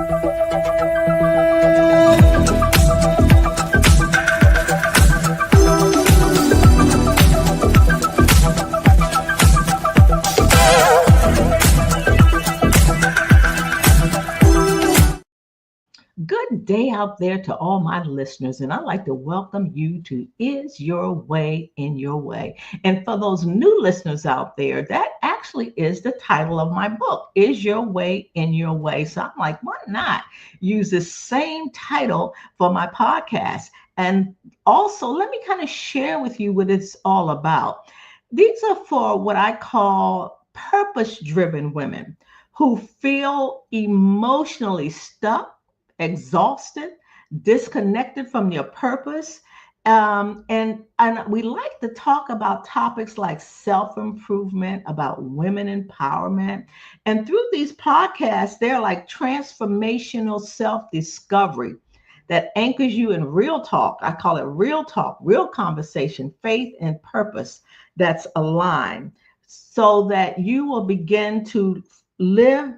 Good day out there to all my listeners, and I'd like to welcome you to Is Your Way in Your Way? And for those new listeners out there, that actually is the title of my book, Is Your Way in Your Way? So I'm like, why not use the same title for my podcast? And also, let me kind of share with you what it's all about. These are for what I call purpose-driven women who feel emotionally stuck, exhausted, disconnected from your purpose. And we like to talk about topics like self-improvement, about women empowerment. And through these podcasts, they're like transformational self-discovery that anchors you in real talk. I call it real talk, real conversation, faith and purpose that's aligned so that you will begin to live,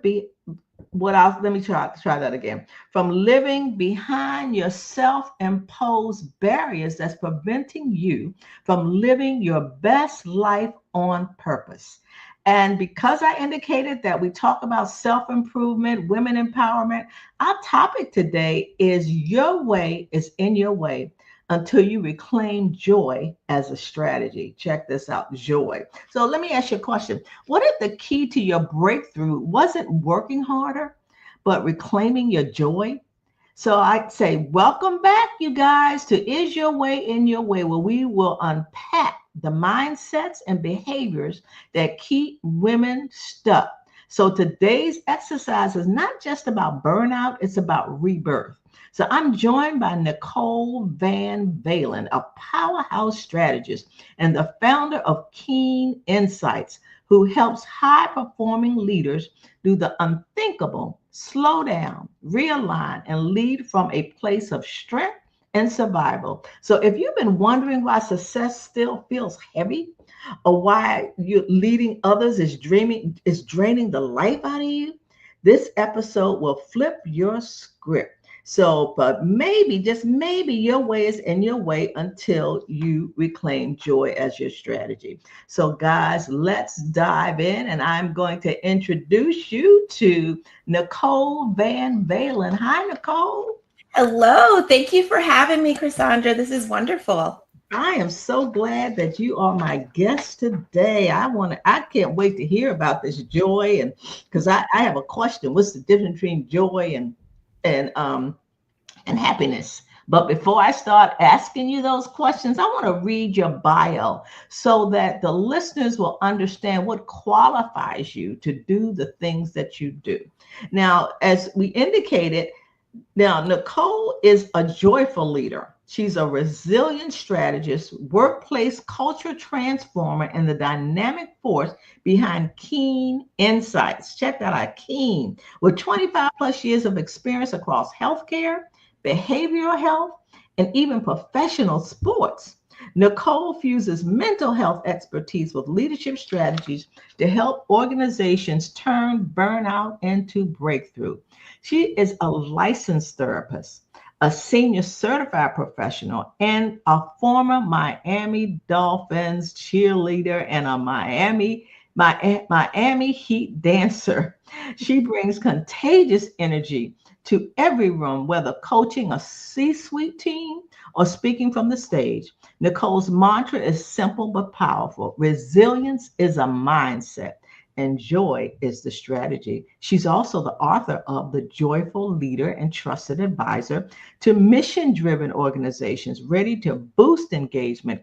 let me try that again. From living behind your self-imposed barriers that's preventing you from living your best life on purpose. And because I indicated that we talk about self-improvement, women empowerment, our topic today is your way is in your way until you reclaim joy as a strategy. Check this out, joy. So let me ask you a question. What if the key to your breakthrough wasn't working harder, but reclaiming your joy? So I'd say, welcome back, you guys, to Is Your Way in Your Way, where we will unpack the mindsets and behaviors that keep women stuck. So today's exercise is not just about burnout, it's about rebirth. So I'm joined by Nicole Van Valen, a powerhouse strategist and the founder of Keen Insights, who helps high-performing leaders do the unthinkable, slow down, realign, and lead from a place of strength and survival. So if you've been wondering why success still feels heavy, or why you leading others is draining the life out of you, this episode will flip your script. So, but maybe, just maybe, your way is in your way until you reclaim joy as your strategy. So, guys, let's dive in. And I'm going to introduce you to Nicole Van Valen. Hi, Nicole. Hello. Thank you for having me, Cassandra. This is wonderful. I am so glad that you are my guest today. I can't wait to hear about this joy, and because I have a question. What's the difference between joy and happiness? But before I start asking you those questions, I want to read your bio so that the listeners will understand what qualifies you to do the things that you do. Now, as we indicated, Nicole is a joyful leader. She's a resilient strategist, workplace culture transformer, and the dynamic force behind Keen Insights. Check that out, Keen. With 25 plus years of experience across healthcare, behavioral health, and even professional sports, Nicole fuses mental health expertise with leadership strategies to help organizations turn burnout into breakthrough. She is a licensed therapist, a senior certified professional, and a former Miami Dolphins cheerleader and a Miami Heat dancer. She brings contagious energy to every room, whether coaching a C-suite team or speaking from the stage. Nicole's mantra is simple but powerful. Resilience is a mindset, and joy is the strategy. She's also the author of The Joyful Leader and Trusted Advisor to mission-driven organizations ready to boost engagement,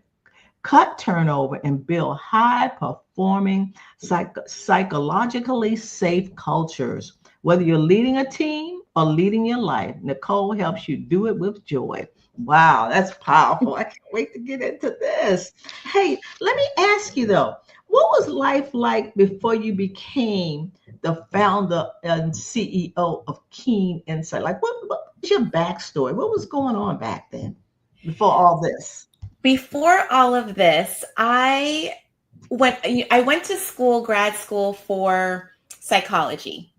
cut turnover, and build high-performing, psychologically safe cultures. Whether you're leading a team or leading your life, Nicole helps you do it with joy. Wow, that's powerful. I can't wait to get into this. Hey, let me ask you though, what was life like before you became the founder and CEO of Keen Insight? Like, what was your backstory? What was going on back then before all this? Before all of this, I went to school, grad school for psychology.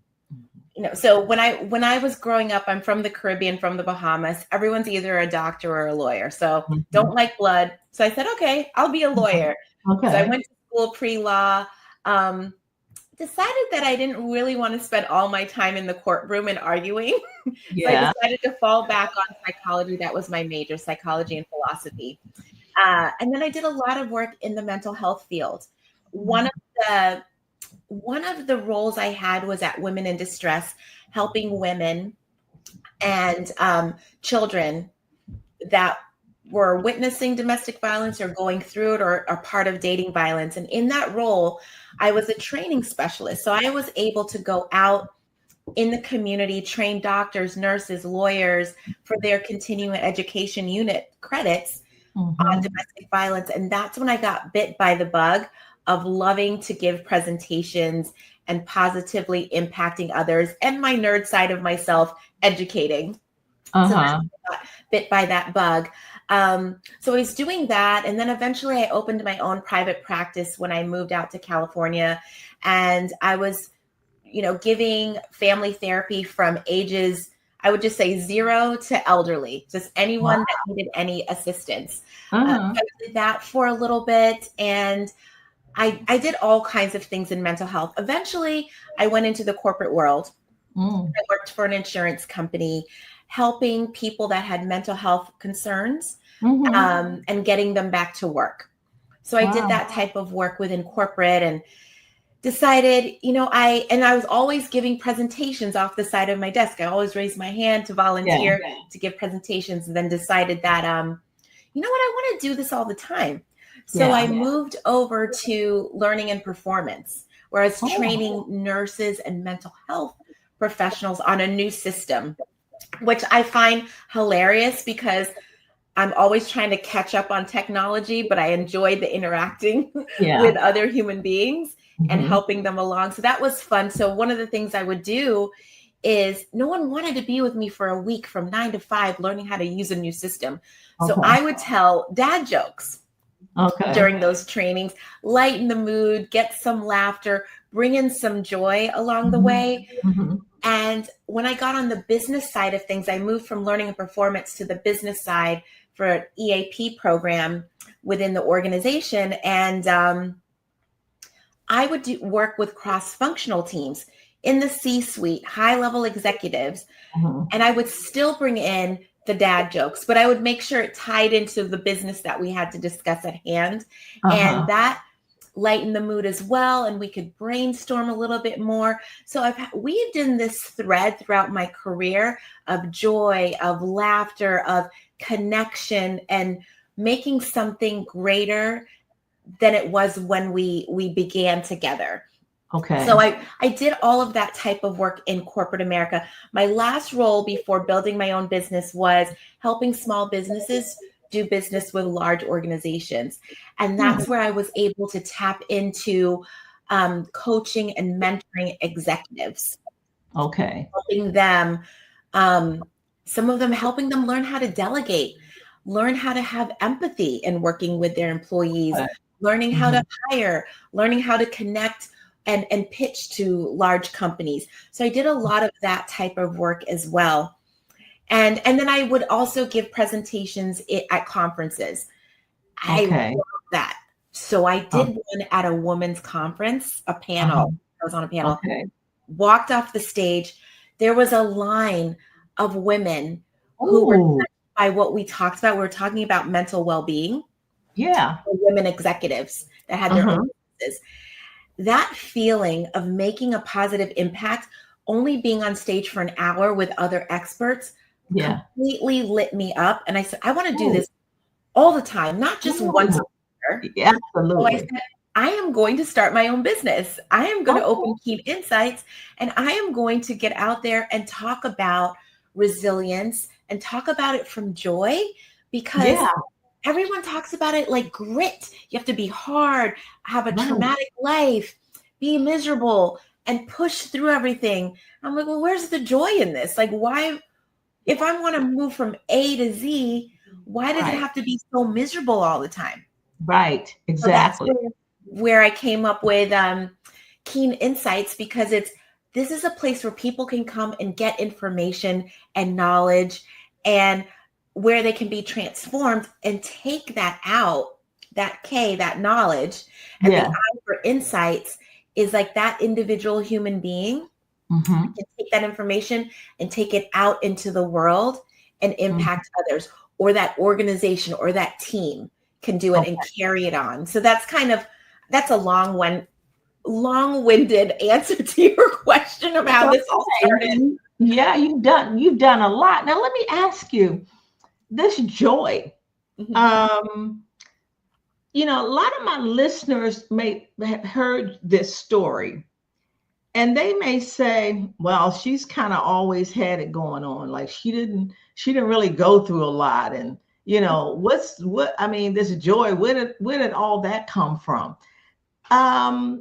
So when I was growing up, I'm from the Caribbean, from the Bahamas. Everyone's either a doctor or a lawyer. So don't like blood. So I said, okay, I'll be a lawyer. So I Okay. went to school pre-law. Decided that I didn't really want to spend all my time in the courtroom and arguing. So I Yeah. decided to fall back on psychology. That was my major, psychology and philosophy. And then I did a lot of work in the mental health field. One of the roles I had was at Women in Distress, helping women and children that were witnessing domestic violence or going through it or are part of dating violence. And in that role, I was a training specialist. So I was able to go out in the community, train doctors, nurses, lawyers for their continuing education unit credits on domestic violence. And that's when I got bit by the bug of loving to give presentations and positively impacting others, and my nerd side of myself educating. So I got bit by that bug. So I was doing that. And then eventually I opened my own private practice when I moved out to California. And I was, giving family therapy from ages, I would just say 0 to elderly, just anyone that needed any assistance. I did that for a little bit. And I did all kinds of things in mental health. Eventually, I went into the corporate world. I worked for an insurance company, helping people that had mental health concerns and getting them back to work. So I did that type of work within corporate and decided, I was always giving presentations off the side of my desk. I always raised my hand to volunteer to give presentations, and then decided that, I want to do this all the time. So I moved over to learning and performance, where I was training nurses and mental health professionals on a new system, which I find hilarious because I'm always trying to catch up on technology, but I enjoy the interacting with other human beings and helping them along. So that was fun. So one of the things I would do is, no one wanted to be with me for a week from 9 to 5, learning how to use a new system. So I would tell dad jokes during those trainings, lighten the mood, get some laughter, bring in some joy along the way. And when I got on the business side of things, I moved from learning and performance to the business side for an EAP program within the organization. And I would work with cross-functional teams in the C-suite, high-level executives, and I would still bring in the dad jokes, but I would make sure it tied into the business that we had to discuss at hand. And that lighten the mood as well, and we could brainstorm a little bit more. So I've weaved in this thread throughout my career of joy, of laughter, of connection, and making something greater than it was when we began together. So I did all of that type of work in corporate America. My last role before building my own business was helping small businesses do business with large organizations. And that's where I was able to tap into coaching and mentoring executives. Helping them, some of them helping them learn how to delegate, learn how to have empathy in working with their employees, learning how to hire, learning how to connect and pitch to large companies. So I did a lot of that type of work as well. And then I would also give presentations at conferences. I love that. So I did one at a women's conference, a panel. I was on a panel, walked off the stage. There was a line of women who were touched by what we talked about. We were talking about mental well-being. Women executives that had their own businesses. That feeling of making a positive impact, only being on stage for an hour with other experts, completely lit me up. And I said, I want to do this all the time, not just once a year. So I said, I am going to start my own business. I am going to open Keen Insights, and I am going to get out there and talk about resilience and talk about it from joy, because everyone talks about it like grit. You have to be hard, have a traumatic life, be miserable, and push through everything. I'm like, well, where's the joy in this? Like, why, if I want to move from A to Z, why does it have to be so miserable all the time? Exactly. So that's where I came up with Keen Insights, because this is a place where people can come and get information and knowledge, and where they can be transformed and take that out, that knowledge. And the Yeah. I for insights is like that individual human being Mm-hmm. can take that information and take it out into the world and Mm-hmm. impact others, or that organization or that team can do it and Okay. carry it on. So that's a long-winded answer to your question of how this all started. Yeah, you've done a lot. Now let me ask you, this joy. Mhm. Um, a lot of my listeners may have heard this story, and they may say, well, she's kind of always had it going on. Like she didn't really go through a lot. And this joy, where did all that come from?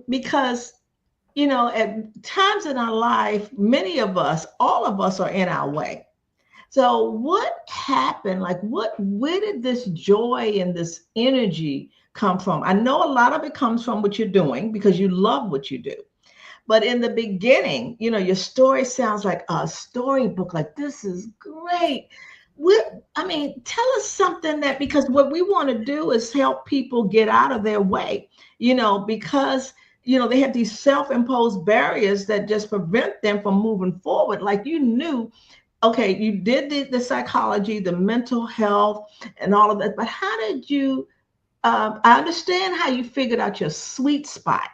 Because at times in our life, many of us, all of us are in our way. So what happened? Like where did this joy and this energy come from? I know a lot of it comes from what you're doing because you love what you do. But in the beginning, your story sounds like a storybook. Like, this is great. Tell us something because what we want to do is help people get out of their way, because, they have these self-imposed barriers that just prevent them from moving forward. Like you knew, okay, you did the psychology, the mental health, and all of that. But how did you, I understand how you figured out your sweet spot.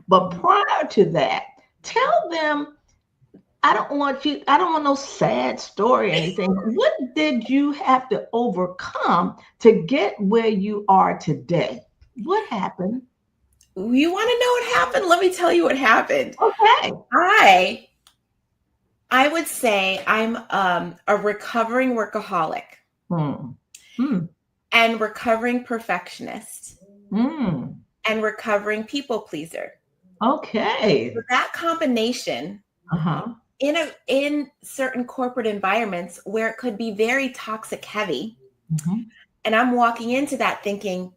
But prior to that, tell them, I don't want no sad story or anything. What did you have to overcome to get where you are today? What happened? You want to know what happened? Let me tell you what happened. Okay. I I would say I'm a recovering workaholic Hmm. Hmm. and recovering perfectionist Hmm. and recovering people pleaser. So Okay. that combination Uh-huh. in certain corporate environments where it could be very toxic heavy, Mhm. and I'm walking into that thinking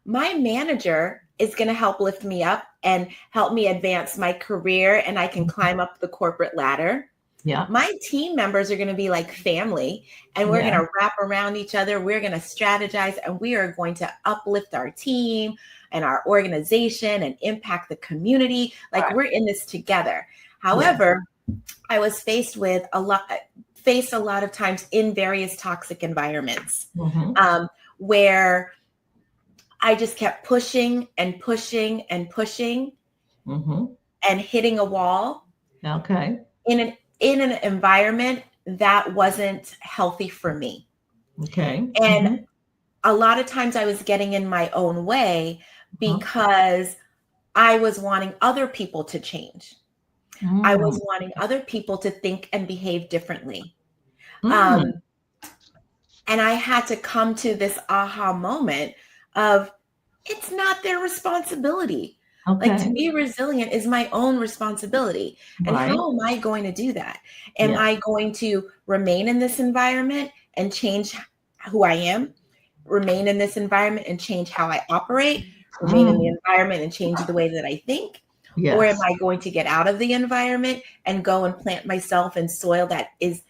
my manager is going to help lift me up and help me advance my career, and I can climb up the corporate ladder. Yeah. My team members are going to be like family, and we're going Yeah. to wrap around each other. We're going to strategize, and we are going to uplift our team and our organization and impact the community. Like, Right. we're in this together. Yeah. However, I was faced a lot of times in various toxic environments, Mm-hmm. um, where I just kept pushing and pushing and pushing Mm-hmm. and hitting a wall Okay. in an environment that wasn't healthy for me. Okay. And Mm-hmm. a lot of times I was getting in my own way Uh-huh. because I was wanting other people to change. I Mm. was wanting other people to think and behave differently. Mm. Um, and I had to come to this aha moment of it's not their responsibility. Like, to Okay. be resilient is my own responsibility. And Right. how am I going to do that? Am Yeah. I going to remain in this environment and change who I am? Remain in this environment and change how I operate? Remain in the Mm. environment and change the way that I think? Or am Yes. I going to get out of the environment and go and plant myself in soil that is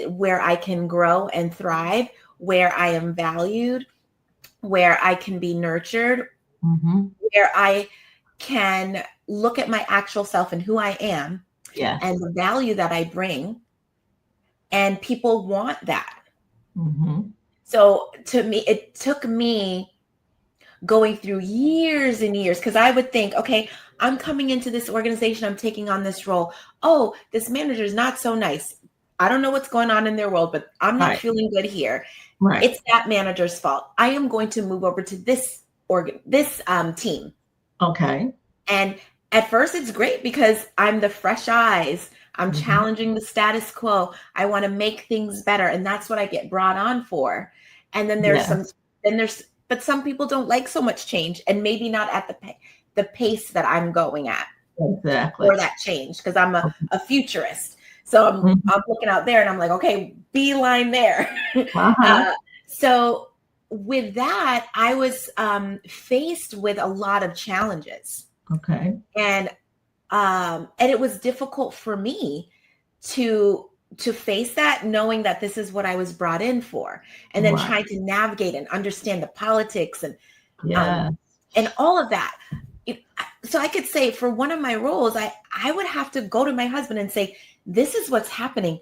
where I can grow and thrive, where I am valued, where I can be nurtured, Mm-hmm. where I can look at my actual self and who I am and Yes. the value that I bring, and people want that. Mm-hmm. So to me, it took me going through years and years, because I would think, okay, I'm coming into this organization, I'm taking on this role. Oh, this manager is not so nice. I don't know what's going on in their world, but I'm not Right. feeling good here. Right. It's that manager's fault. I am going to move over to this team. Okay. And at first it's great because I'm the fresh eyes. I'm Mm-hmm. challenging the status quo. I want to make things better. And that's what I get brought on for. And then Yes. but some people don't like so much change, and maybe not at the pace that I'm going at Exactly. for that change, because I'm Okay. a futurist. So Mhm. I'm looking out there and I'm like, okay, beeline there. Uh-huh. uh, so with that, I was faced with a lot of challenges. Okay. And And it was difficult for me to face that, knowing that this is what I was brought in for, and then Right. trying to navigate and understand the politics um, Yeah. and all of that. So I could say for one of my roles, I would have to go to my husband and say, this is what's happening.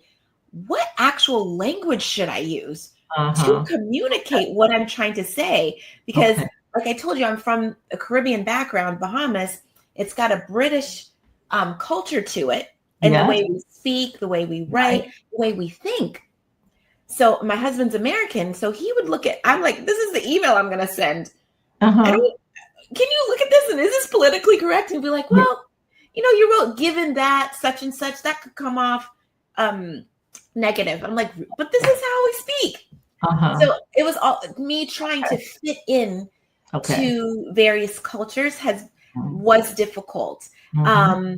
What actual language should I use to Uh-huh. communicate what I'm trying to say? Because, Okay. like I told you, I'm from a Caribbean background, Bahamas. It's got a British culture to it, and the Yes. way we speak, the way we write, Right. the way we think. So my husband's American, so he would look at, I'm like, this is the email I'm going to send. I Uh-huh. don't, can you look at this? And is this politically correct? And be like, Yeah. well, you wrote, given that such and such, that could come off negative. I'm like, but this is how we speak. Uh-huh. So it was all me trying to fit in Okay. to various cultures was difficult. Mm-hmm. Um,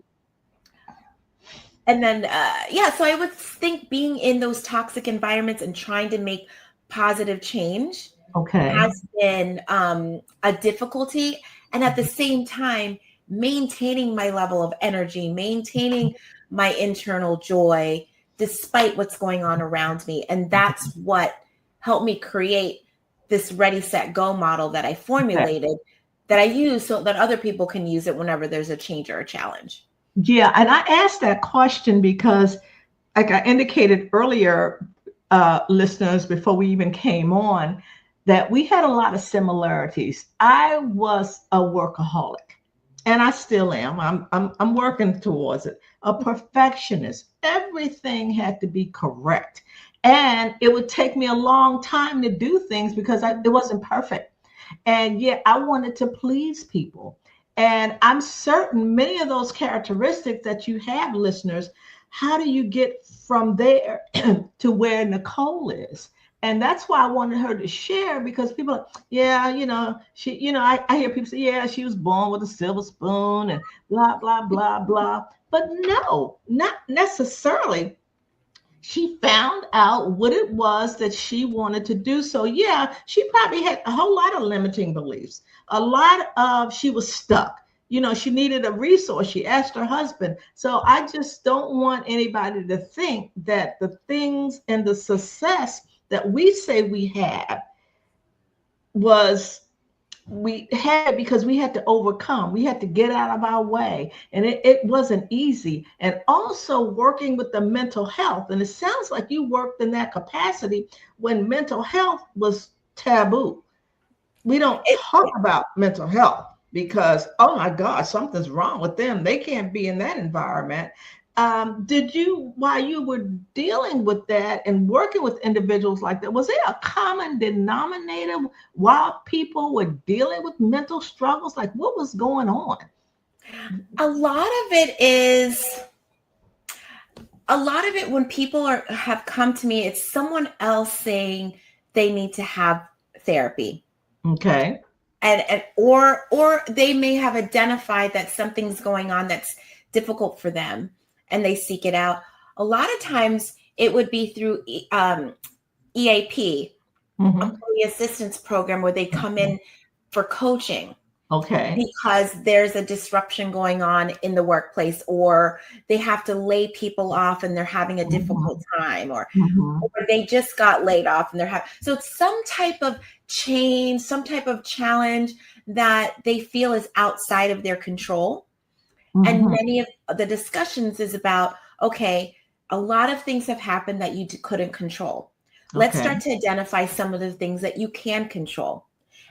and then, yeah, so I would think being in those toxic environments and trying to make positive change Okay. has been a difficulty. And at the same time, maintaining my level of energy, maintaining my internal joy, despite what's going on around me. And that's what helped me create this ready, set, go model that I Okay. formulated, that I use so that other people can use it whenever there's a change or a challenge. Yeah, and I asked that question because, like I indicated earlier, listeners, before we even came on, that we had a lot of similarities. I was a workaholic, and I still am. I'm working towards it. A perfectionist. Everything had to be correct, and it would take me a long time to do things because it wasn't perfect. And yet I wanted to please people. And I'm certain many of those characteristics that you have, listeners, how do you get from there to where Nicole is? And that's why I wanted her to share, because people are, yeah, she, I hear people say, yeah, she was born with a silver spoon and blah, blah, blah, blah. But no, not necessarily. She found out what it was that she wanted to do. So yeah, she probably had a whole lot of limiting beliefs. A lot of, she was stuck. She needed a resource. She asked her husband. So I just don't want anybody to think that the things and the success that we say we have was, we had it because we had to overcome, we had to get out of our way, and it wasn't easy. And also working with the mental health, and it sounds like you worked in that capacity when mental health was taboo. We don't It, talk about mental health because, oh my God, something's wrong with them, they can't be in that environment. Did you, while you were dealing with that and working with individuals like that, was there a common denominator while people were dealing with mental struggles? Like, what was going on? a lot of it is a lot of it when people have come to me, it's someone else saying they need to have therapy. Okay. And or they may have identified that something's going on that's difficult for them, and they seek it out. A lot of times it would be through EAP, Mm-hmm. Employee Assistance Program, where they come in for coaching Okay. because there's a disruption going on in the workplace, or they have to lay people off and they're having a difficult time, or Mm-hmm. they just got laid off and they're having, so it's some type of change, some type of challenge that they feel is outside of their control. And Mm-hmm. many of the discussions is about, okay, a lot of things have happened that you couldn't control. Let's Okay. start to identify some of the things that you can control.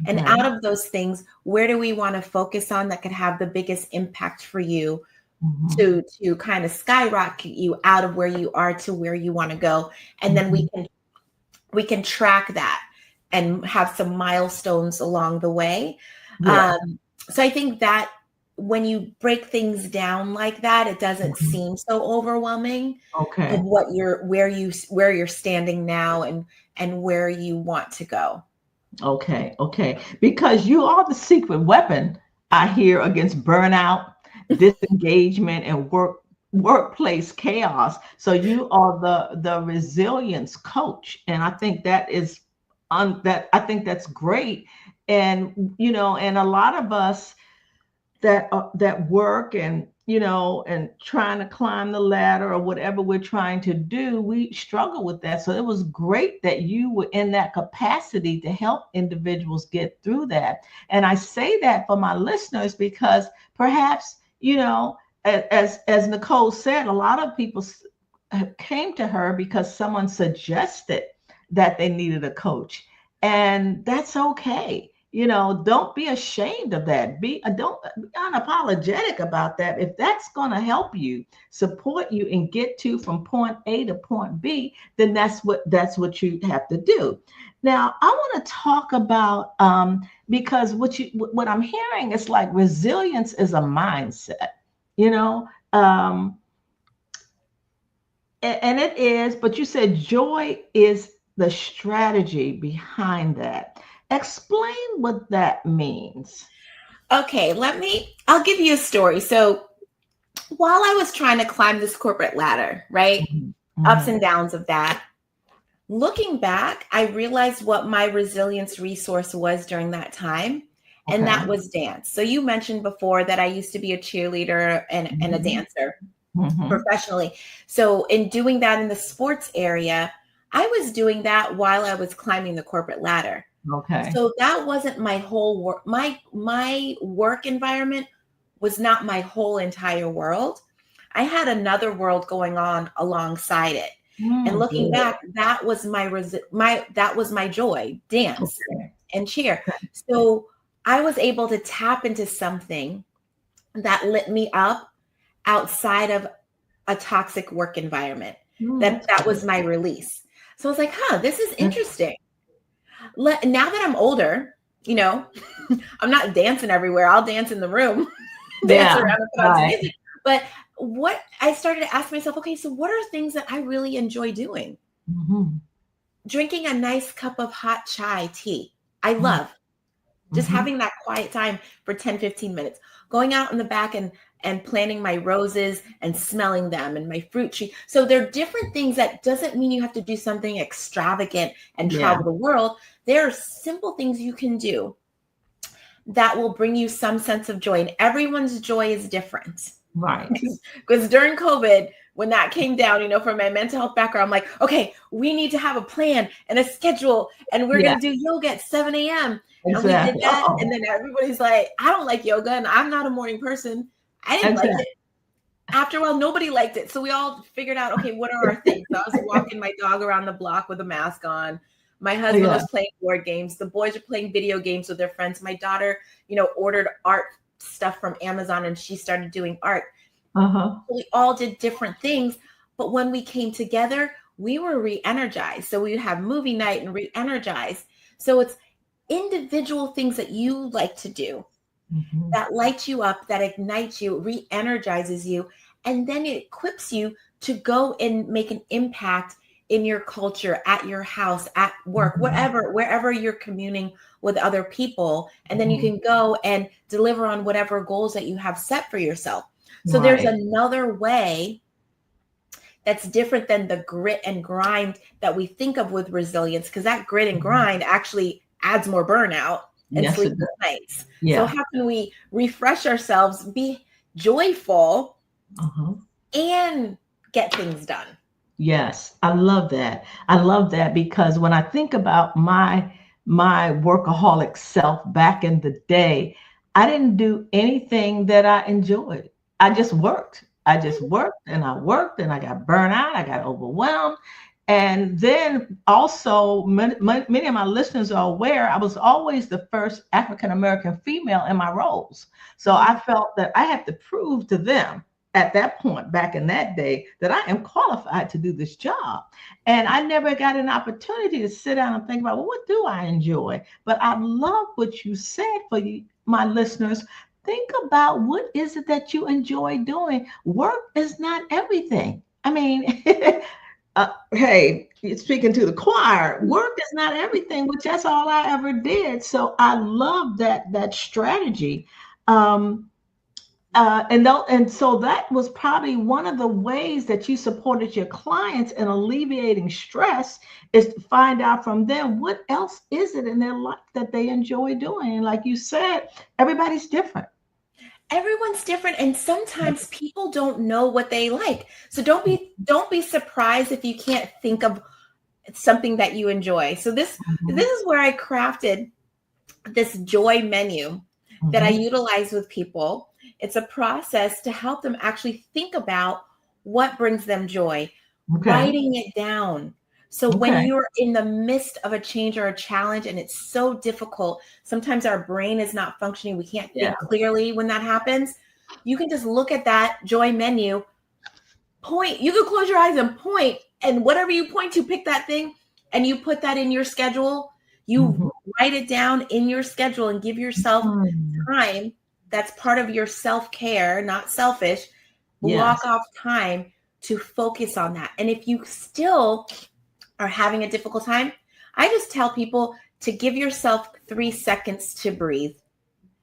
And Okay. out of those things, where do we want to focus on that could have the biggest impact for you Mm-hmm. to kind of skyrocket you out of where you are to where you want to go? And then Mm-hmm. we can track that and have some milestones along the way. Yeah. So I think that when you break things down like that, it doesn't Mm-hmm. seem so overwhelming of Okay. where you're standing now and where you want to go. Okay, okay. Because you are the secret weapon, I hear, against burnout, disengagement, and workplace chaos. So you are the resilience coach, and I think that is that I think that's great. And and a lot of us that work and and trying to climb the ladder or whatever we're trying to do, we struggle with that. So it was great that you were in that capacity to help individuals get through that. And I say that for my listeners because perhaps, as Nicole said, a lot of people came to her because someone suggested that they needed a coach. And that's okay. Don't be ashamed of that. Don't be unapologetic about that. If that's going to help you, support you, and get to from point A to point B, then that's what you have to do. Now, I want to talk about because what I'm hearing is like resilience is a mindset. You know, and it is, but you said joy is the strategy behind that. Explain what that means. Okay, I'll give you a story. So while I was trying to climb this corporate ladder, right? Mhm, Ups mhm. and downs of that. Looking back, I realized what my resilience resource was during that time, and Okay. that was dance. So you mentioned before that I used to be a cheerleader and a Mhm, dancer mhm. professionally. So in doing that in the sports area, I was doing that while I was climbing the corporate ladder. Okay. So that wasn't my whole work. My work environment was not my whole entire world. I had another world going on alongside it. And looking Good. back, that was my joy, dance Okay. and cheer. Okay. So I was able to tap into something that lit me up outside of a toxic work environment. That That's that was good. my release. So I was like, this is That's, interesting. Now that I'm older, you know, I'm not dancing everywhere. I'll dance in the room, dance yeah. around and put on some Right. music. But what I started to ask myself, okay, so what are things that I really enjoy doing? Mhm, Drinking a nice cup of hot chai tea. I mhm, love just mhm. having that quiet time for 10, 15 minutes, going out in the back and planting my roses and smelling them and my fruit tree. So there are different things that doesn't mean you have to do something extravagant and Yeah. travel the world. There are simple things you can do that will bring you some sense of joy. And everyone's joy is different. Right. Because during COVID, when that came down, from my mental health background, I'm like, okay, we need to have a plan and a schedule, and we're Yeah. going to do yoga at 7 a.m. And we did Exactly. that. Oh. And then everybody's like, I don't like yoga and I'm not a morning person. I didn't like Exactly. it. After a while, nobody liked it. So we all figured out, okay, what are our things? So I was walking my dog around the block with a mask on. My husband Yeah. was playing board games. The boys are playing video games with their friends. My daughter, ordered art stuff from Amazon and she started doing art. Uh huh. We all did different things, but when we came together, we were re-energized. So we would have movie night and re-energize. So it's individual things that you like to do Mhm. that light you up, that ignites you, re-energizes you, and then it equips you to go and make an impact in your culture, at your house, at work, Mhm. wherever you're communing with other people. And then you Mhm. can go and deliver on whatever goals that you have set for yourself. So there's Right. another way that's different than the grit and grind that we think of with resilience, because that grit and Mhm. grind actually adds more burnout and Yes, it sleepless does. nights. So Yeah. how can we refresh ourselves, be joyful, Uh-huh. and get things done? Yes, I love that. I love that because when I think about my workaholic self back in the day, I didn't do anything that I enjoyed. I just worked. I just worked and I got burnt out. I got overwhelmed. And then also, many of my listeners are aware I was always the first African American female in my roles. So Mhm. I felt that I had to prove to them at that point back in that day that I am qualified to do this job. And I never got an opportunity to sit down and think about, well, what do I enjoy? But I love what you said for you, my listeners. Think about what is it that you enjoy doing. Work is not everything. I mean, hey, speaking to the choir, work is not everything, which that's all I ever did. So I love that strategy. Um, and so that was probably one of the ways that you supported your clients in alleviating stress is to find out from them what else is it in their life that they enjoy doing. And like you said, everybody's different. Everyone's different, and sometimes people don't know what they like. So don't be surprised if you can't think of something that you enjoy. So this is where I crafted this joy menu that I utilize with people. It's a process to help them actually think about what brings them joy, Okay. writing it down. So when Okay. you're in the midst of a change or a challenge and it's so difficult, sometimes our brain is not functioning. We can't Yeah. think clearly when that happens. You can just look at that joy menu, point. You can close your eyes and point, and whatever you point to, pick that thing, and you put that in your schedule. You write it down in your schedule and give yourself time. That's part of your self-care, not selfish. Block Yes. off time to focus on that. And if you still are having a difficult time, I just tell people to give yourself 3 seconds to breathe.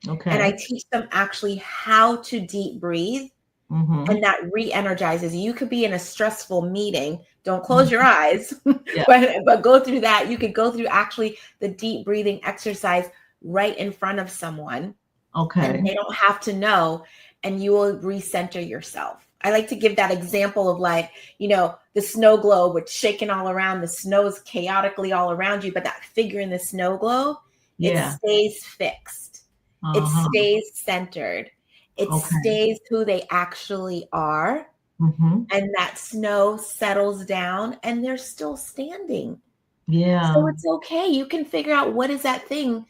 Okay. And I teach them actually how to deep breathe. And that re-energizes you. You could be in a stressful meeting. Don't close your eyes, Yeah. but go through that. You could go through actually the deep breathing exercise right in front of someone. Okay. And they don't have to know, and you will recenter yourself. I like to give that example of like, the snow globe with shaking all around. The snow is chaotically all around you, but that figure in the snow globe, it stays fixed. It stays centered. It stays who they actually are. And that snow settles down and they're still standing. Yeah. So it's okay. You can figure out what is that thing,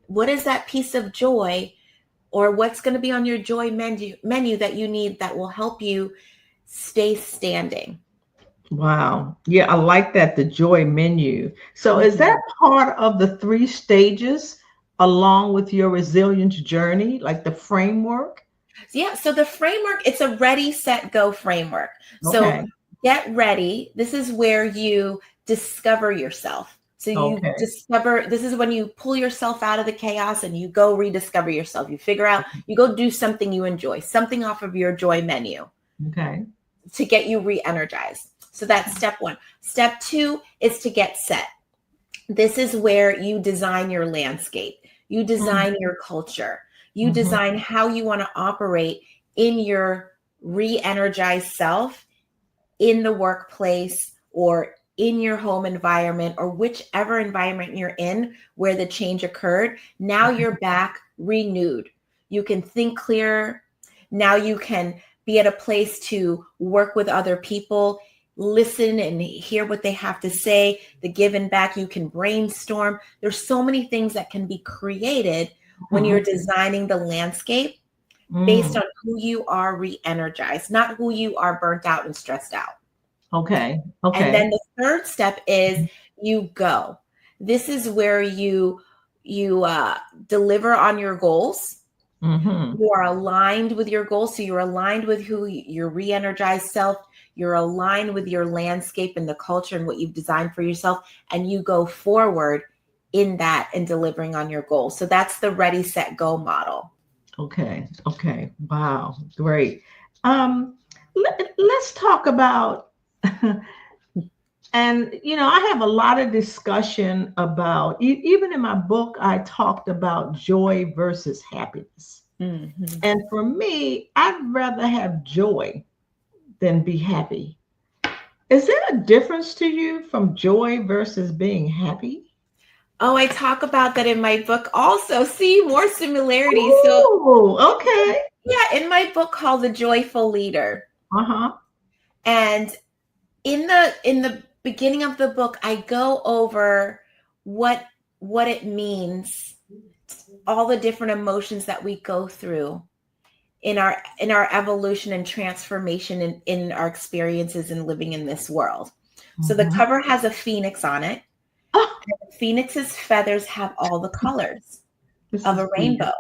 what is that piece of joy, or what's going to be on your joy menu that you need that will help you stay standing. Wow. Yeah, I like that, the joy menu. So is that part of the 3 stages along with your resilience journey, like the framework? Yeah. So the framework, it's a ready, set, go framework. So Okay. get ready. This is where you discover yourself. So you Okay. discover, this is when you pull yourself out of the chaos and you go rediscover yourself. You figure out, you go do something you enjoy, something off of your joy menu Okay. to get you re-energized. So that's step 1. Step 2 is to get set. This is where you design your landscape. You design your culture. You design how you want to operate in your re-energized self in the workplace or in your home environment or whichever environment you're in where the change occurred. Now you're back renewed. You can think clearer. Now you can be at a place to work with other people, listen and hear what they have to say, the give and back. You can brainstorm. There's so many things that can be created when you're designing the landscape based on who you are re-energized, not who you are burnt out and stressed out. Okay. And then the third step is you go. This is where you deliver on your goals. You are aligned with your goals. So you're aligned with who your re-energized self, you're aligned with your landscape and the culture and what you've designed for yourself. And you go forward in that and delivering on your goals. So that's the ready, set, go model. Okay. Okay. Wow. Great. Let's talk about, and I have a lot of discussion about, even in my book, I talked about joy versus happiness. And for me, I'd rather have joy than be happy. Is there a difference to you from joy versus being happy? Oh, I talk about that in my book also. See, more similarities. Oh, okay. Yeah, in my book called The Joyful Leader. Uh-huh. And in the beginning of the book, I go over what it means, all the different emotions that we go through in our evolution and transformation in our experiences in living in this world. So the cover has a phoenix on it. Oh, And the phoenix's feathers have all the colors this of is a rainbow.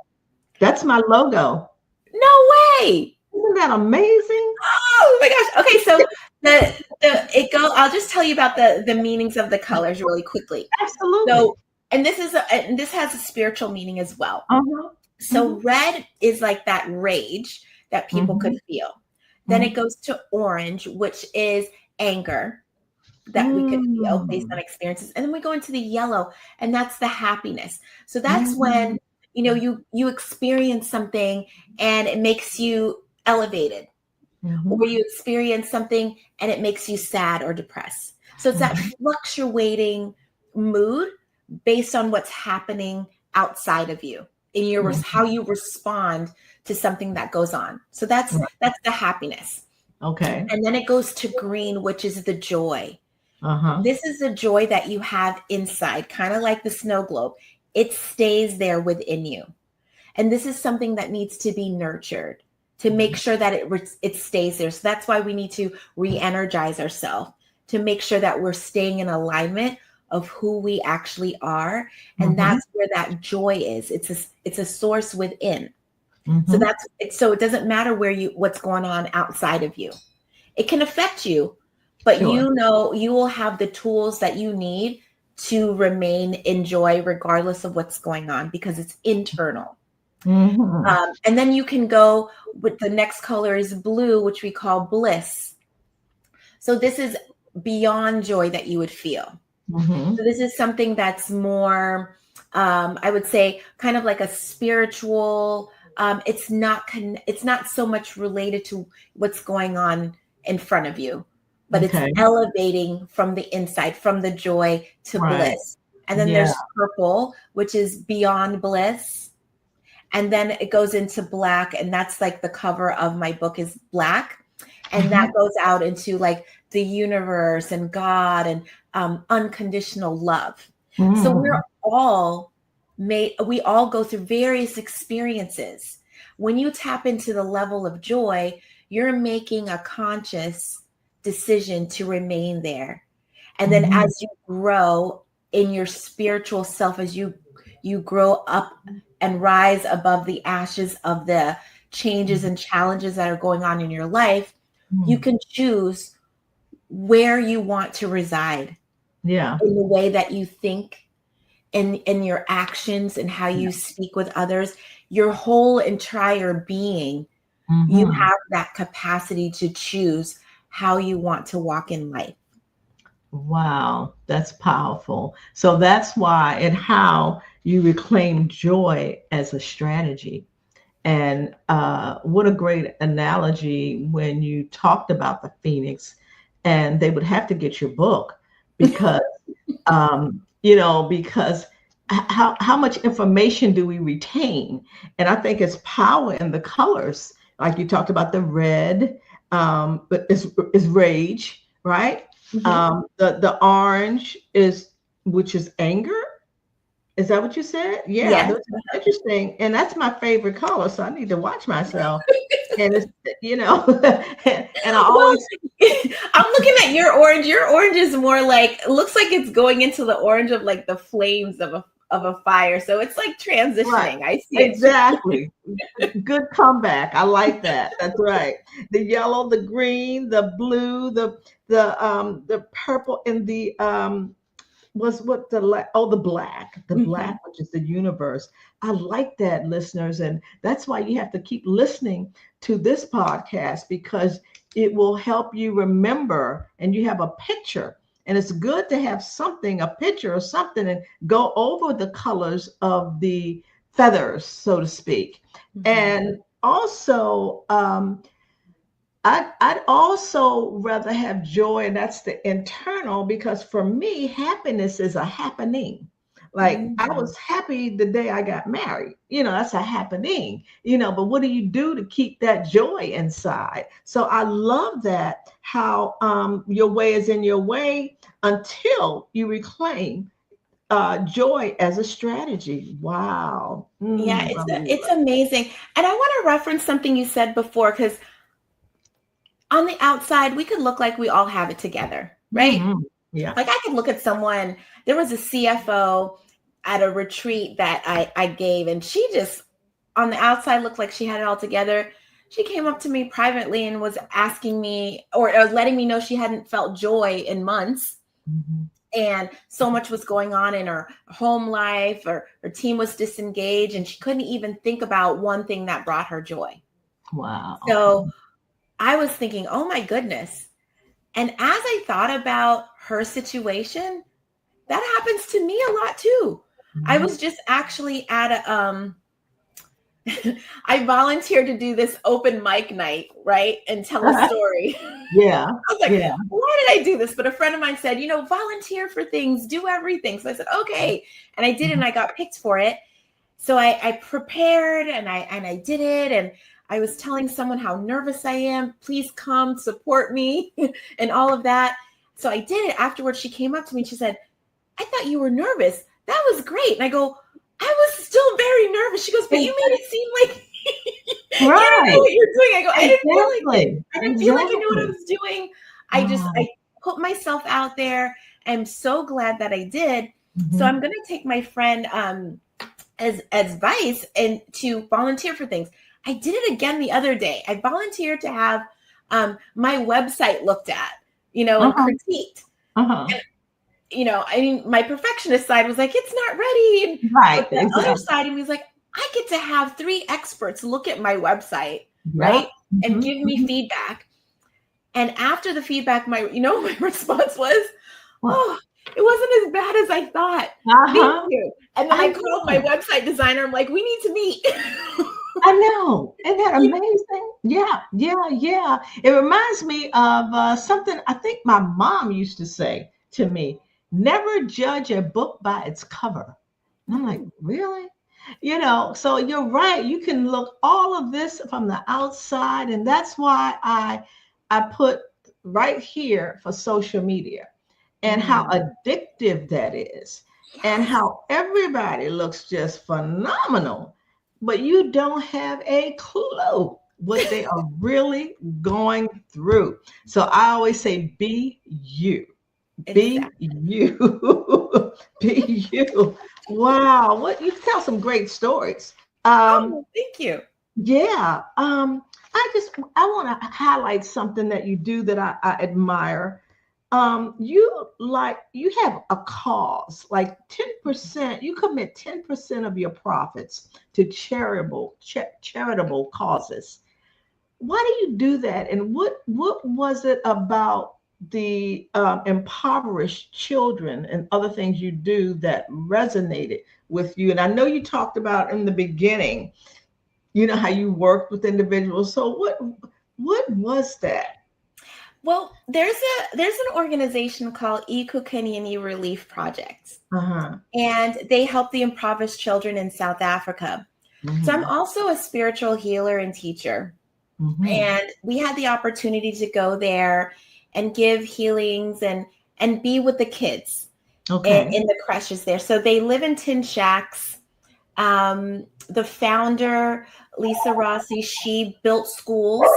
That's my logo. No way. Isn't that amazing? Oh my gosh. Okay, so I'll just tell you about the meanings of the colors really quickly. Absolutely. So, and this has a spiritual meaning as well. Uh-huh. So red is like that rage that people could feel. Then it goes to orange, which is anger that we could feel based on experiences. And then we go into the yellow, and that's the happiness. So that's when you know, you experience something and it makes you elevated, or you experience something and it makes you sad or depressed. So it's that fluctuating mood based on what's happening outside of you in your how you respond to something that goes on. So that's the happiness. Okay. And then it goes to green, which is the joy. This is the joy that you have inside, kind of like the snow globe. It stays there within you. And this is something that needs to be nurtured to make sure that it stays there. So that's why we need to re-energize ourselves to make sure that we're staying in alignment of who we actually are. And that's where that joy is. It's a source within. So so it doesn't matter what's going on outside of you. It can affect you, but you know, you will have the tools that you need to remain in joy regardless of what's going on, because it's internal. And then you can go with the next color is blue, which we call bliss. So this is beyond joy that you would feel. So this is something that's more, I would say, kind of like a spiritual. It's not so much related to what's going on in front of you, but it's elevating from the inside, from the joy to bliss. And then there's purple, which is beyond bliss. And then it goes into black, and that's like the cover of my book is black. And that goes out into like the universe and God and unconditional love. So we all go through various experiences. When you tap into the level of joy, you're making a conscious decision to remain there. And then as you grow in your spiritual self, as you grow up and rise above the ashes of the changes and challenges that are going on in your life, you can choose where you want to reside. In the way that you think, in your actions, and how you speak with others, your whole entire being, you have that capacity to choose how you want to walk in life. Wow, that's powerful. So that's why and how you reclaim joy as a strategy. And what a great analogy when you talked about the phoenix, and they would have to get your book because, because how much information do we retain? And I think it's power in the colors. Like you talked about the red, but is rage, right? The orange which is anger. Is that what you said? Yeah, that's interesting. And that's my favorite color. So I need to watch myself. And it's, and I always. I'm looking at your orange. Your orange is more like, it looks like it's going into the orange of like the flames of a fire. So it's like transitioning. Right. I see it. Exactly. Good comeback. I like that. That's right. The yellow, the green, the blue, the purple, and the the black, which is the universe. I like that, listeners. And that's why you have to keep listening to this podcast, because it will help you remember, and you have a picture. And it's good to have a picture or something, and go over the colors of the feathers, so to speak. And also, I'd also rather have joy, and that's the internal, because for me, happiness is a happening. Like I was happy the day I got married, that's a happening, but what do you do to keep that joy inside? So I love that, how your way is in your way until you reclaim joy as a strategy. Wow. Yeah, it's amazing. And I want to reference something you said before, because on the outside, we could look like we all have it together, right? Yeah. Like I could look at someone, there was a CFO at a retreat that I gave, and she just, on the outside, looked like she had it all together. She came up to me privately and was asking me, or letting me know she hadn't felt joy in months. And so much was going on in her home life, or her team was disengaged, and she couldn't even think about one thing that brought her joy. Wow. So I was thinking, oh my goodness. And as I thought about her situation, that happens to me a lot too. I was just actually at I volunteered to do this open mic night, right? And tell a story. Yeah. I was like, Yeah. why did I do this? But a friend of mine said, volunteer for things, do everything. So I said, okay. And I did it, and I got picked for it. So I prepared and I did it. And I was telling someone how nervous I am. Please come support me and all of that. So I did it. Afterwards, she came up to me and she said, I thought you were nervous. That was great. And I go, I was still very nervous. She goes, but you made it seem like you don't know what you're doing. I go, I didn't feel like I knew what I was doing. I put myself out there. I'm so glad that I did. Mm-hmm. So I'm going to take my friend as advice and to volunteer for things. I did it again the other day. I volunteered to have my website looked at, and critiqued. And, my perfectionist side was like, it's not ready. And right. The other side of me was like, I get to have 3 experts look at my website, right? And give me feedback. And after the feedback, my response was, oh, it wasn't as bad as I thought. Thank you. And then I called my website designer. I'm like, we need to meet. I know. Isn't that amazing? Yeah. It reminds me of something I think my mom used to say to me, never judge a book by its cover. And I'm like, really? So you're right. You can look all of this from the outside. And that's why I put right here for social media and how addictive that is and how everybody looks just phenomenal, but you don't have a clue what they are really going through. So I always say, be you. Be you. Be you. Wow. What you tell some great stories. Thank you. Yeah. I want to highlight something that you do that I admire. You have a cause, like 10%, you commit 10% of your profits to charitable causes. Why do you do that? And what was it about the impoverished children and other things you do that resonated with you? And I know you talked about in the beginning, how you worked with individuals. So what was that? Well, there's an organization called Ikukanini Relief Project, and they help the impoverished children in South Africa. So I'm also a spiritual healer and teacher, and we had the opportunity to go there and give healings and be with the kids in the creches there. So they live in tin shacks. The founder, Lisa Rossi, she built schools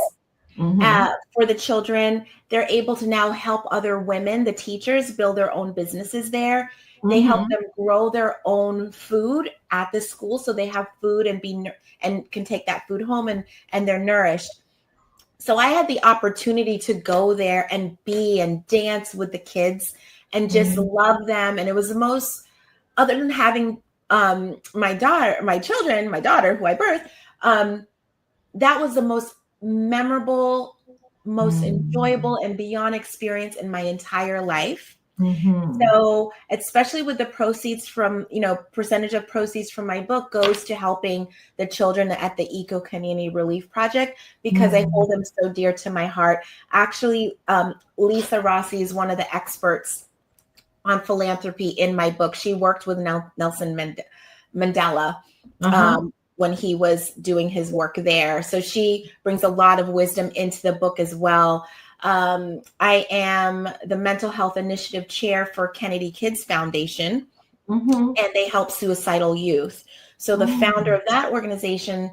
for the children. They're able to now help other women, the teachers, build their own businesses there. They help them grow their own food at the school, so they have food and can take that food home and they're nourished. So I had the opportunity to go there and be and dance with the kids and just love them. And it was the most, other than having my daughter who I birthed, that was the most memorable, most enjoyable and beyond experience in my entire life. So especially with the proceeds from, percentage of proceeds from my book goes to helping the children at the Ikukanini Relief Project, because I hold them so dear to my heart. Actually, Lisa Rossi is one of the experts on philanthropy in my book. She worked with Nelson Mandela when he was doing his work there. So she brings a lot of wisdom into the book as well. I am the mental health initiative chair for Kennedy Kids Foundation, and they help suicidal youth. So the founder of that organization,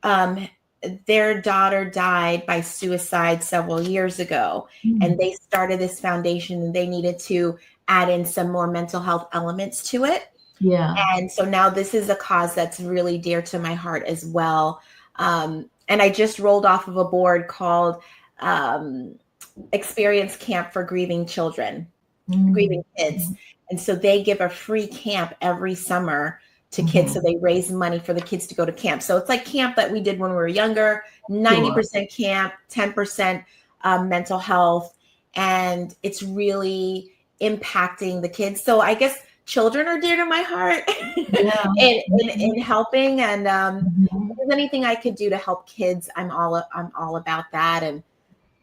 their daughter died by suicide several years ago, and they started this foundation, and they needed to add in some more mental health elements to it. Yeah. And so now this is a cause that's really dear to my heart as well. And I just rolled off of a board called Experience Camp for Grieving Children, Grieving Kids. And so they give a free camp every summer to kids. So they raise money for the kids to go to camp. So it's like camp that we did when we were younger, 90% camp, 10% mental health. And it's really impacting the kids. So I guess children are dear to my heart Yeah. in helping. And if Mhm. there's anything I could do to help kids, I'm all about that. And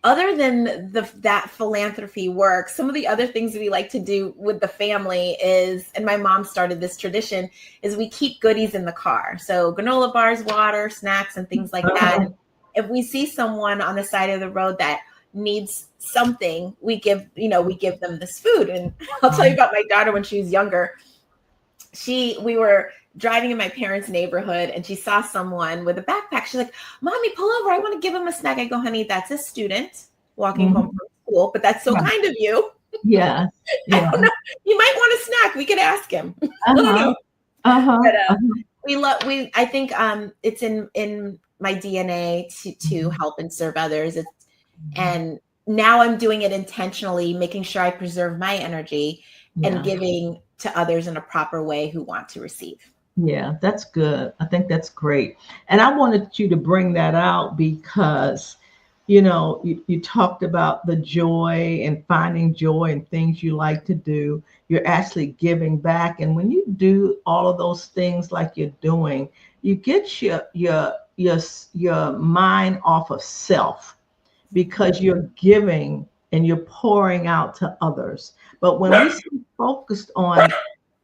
other than that philanthropy work, some of the other things we like to do with the family is, and my mom started this tradition, is we keep goodies in the car. So granola bars, water, snacks, and things like that. Uh-huh. And if we see someone on the side of the road that needs something, we give them this food. And I'll tell you about my daughter when she was younger. We were driving in my parents' neighborhood and she saw someone with a backpack. She's like, "Mommy, pull over. I want to give him a snack." I go, "Honey, that's a student walking home Mhm. from school, but that's so Right. kind of you. Yeah. I Yeah. don't know. You might want a snack. We could ask him." I don't Uh-huh. know. Uh-huh. But Uh-huh. I think it's in my DNA to help and serve others. And now I'm doing it intentionally, making sure I preserve my energy and Yeah. giving to others in a proper way who want to receive. Yeah, that's good. I think that's great. And I wanted you to bring that out because, you talked about the joy and finding joy and things you like to do. You're actually giving back. And when you do all of those things like you're doing, you get your mind off of self because you're giving and you're pouring out to others. But when we stay focused on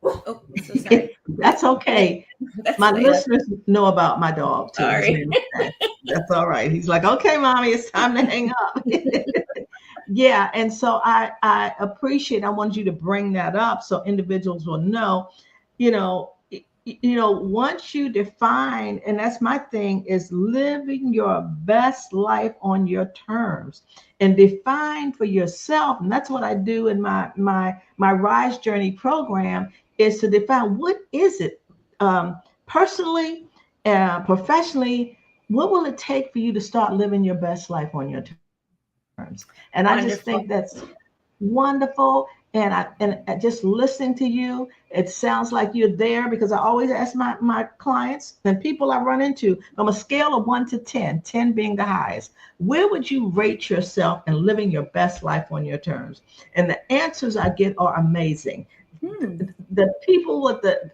Oh, so sorry. that's okay. That's My my husband. listeners know about my dog too. His Sorry. name is Jack. That's all right. He's like, okay, mommy, it's time to hang up. Yeah. And so I appreciate, I wanted you to bring that up so individuals will know, once you define, and that's my thing, is living your best life on your terms and define for yourself. And that's what I do in my Rise Journey program, is to define what is it, personally, professionally, what will it take for you to start living your best life on your terms? And I just Wonderful. think that's wonderful. And just listening to you, it sounds like you're there, because I always ask my clients and people I run into, from a scale of 1 to 10, 10 being the highest, where would you rate yourself in living your best life on your terms? And the answers I get are amazing. Hmm. The people with the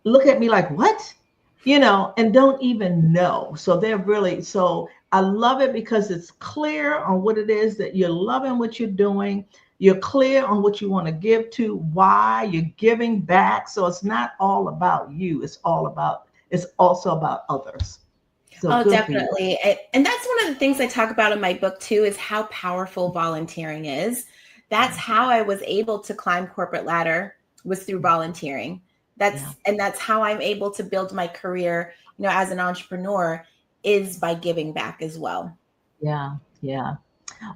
look at me like, what? And don't even know. So they're really, so I love it because it's clear on what it is that you're loving what you're doing. You're clear on what you want to give to, why you're giving back. So it's not all about you. It's also about others. So Oh, good for you. definitely. And that's one of the things I talk about in my book too, is how powerful volunteering is. That's how I was able to climb corporate ladder, was through volunteering. Yeah. That's how I'm able to build my career, as an entrepreneur, is by giving back as well. Yeah. Yeah.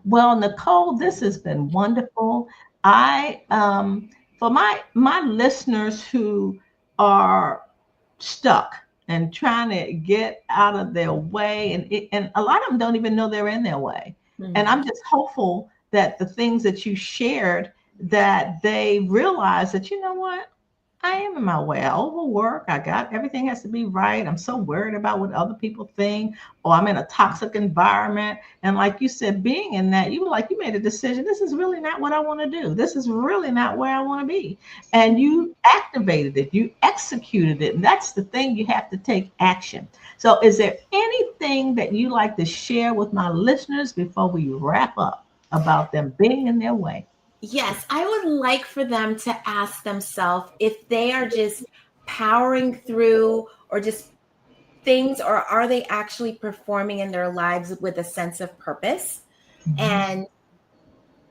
Well, Nicole, this has been wonderful. I For my listeners who are stuck and trying to get out of their way, and a lot of them don't even know they're in their way. And Mhm. I'm just hopeful that the things that you shared, that they realize that, you know what, I am in my way. I overwork. I got everything has to be right. I'm so worried about what other people think, or I'm in a toxic environment. And like you said, being in that, you made a decision. This is really not what I want to do. This is really not where I want to be. And you activated it, you executed it. And that's the thing, you have to take action. So, is there anything that you like to share with my listeners before we wrap up about them being in their way? Yes, I would like for them to ask themselves if they are just powering through, or just things, or are they actually performing in their lives with a sense of purpose? Mhm. And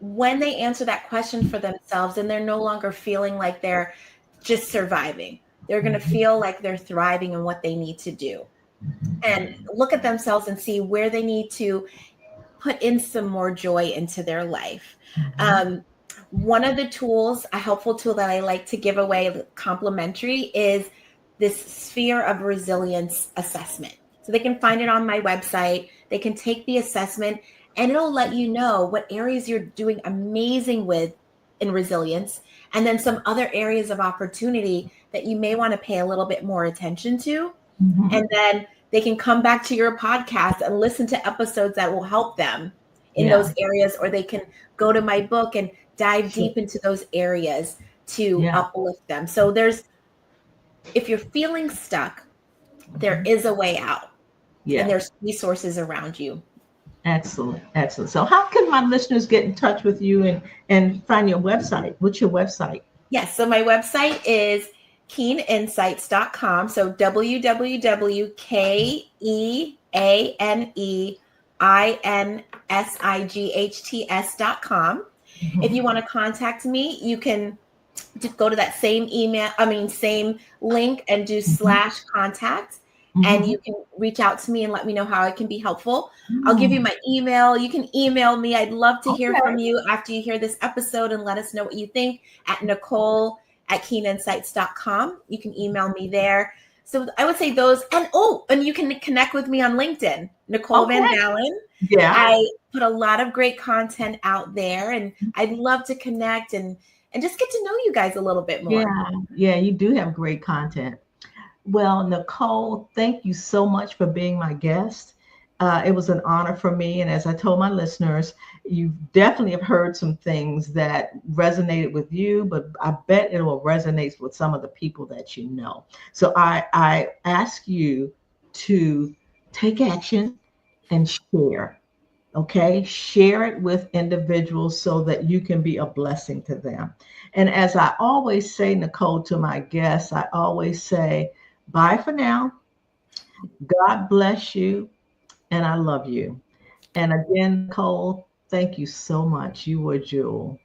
when they answer that question for themselves, and they're no longer feeling like they're just surviving, they're going to Mhm. feel like they're thriving in what they need to do, and look at themselves and see where they need to put in some more joy into their life. Mhm. Um, One of the tools, a helpful tool that I like to give away complimentary, is this sphere of resilience assessment. So they can find it on my website. They can take the assessment, and it'll let you know what areas you're doing amazing with in resilience, and then some other areas of opportunity that you may want to pay a little bit more attention to. Mhm. And then they can come back to your podcast and listen to episodes that will help them in those Yeah. areas, or they can go to my book and dive Sure. deep into those areas to Yeah. uplift them. So if you're feeling stuck, there is a way out, and Yeah. there's resources around you. Excellent. Excellent. So how can my listeners get in touch with you and find your website? What's your website? Yes, so my website is keeninsights.com. So www.keeninsights.com. If you Mhm. want to contact me, you can go to that same same link and do Mhm. /contact. And Mhm. you can reach out to me and let me know how I can be helpful. I'll give you Mm. my email. You can email me. I'd love to hear Okay. from you after you hear this episode and let us know what you think at Nicole@keeninsights.com. You can email me there. So I would say those, and you can connect with me on LinkedIn, Nicole Van Okay. Dalen. Yeah. I put a lot of great content out there, and I'd love to connect and just get to know you guys a little bit more. Yeah. Yeah. You do have great content. Well, Nicole, thank you so much for being my guest. It was an honor for me. And as I told my listeners, you definitely have heard some things that resonated with you, but I bet it will resonate with some of the people that you know. So I ask you to take action and share. Okay, share it with individuals so that you can be a blessing to them. And as I always say, Nicole, to my guests, I always say, bye for now. God bless you. And I love you. And again, Nicole, thank you so much. You were a jewel.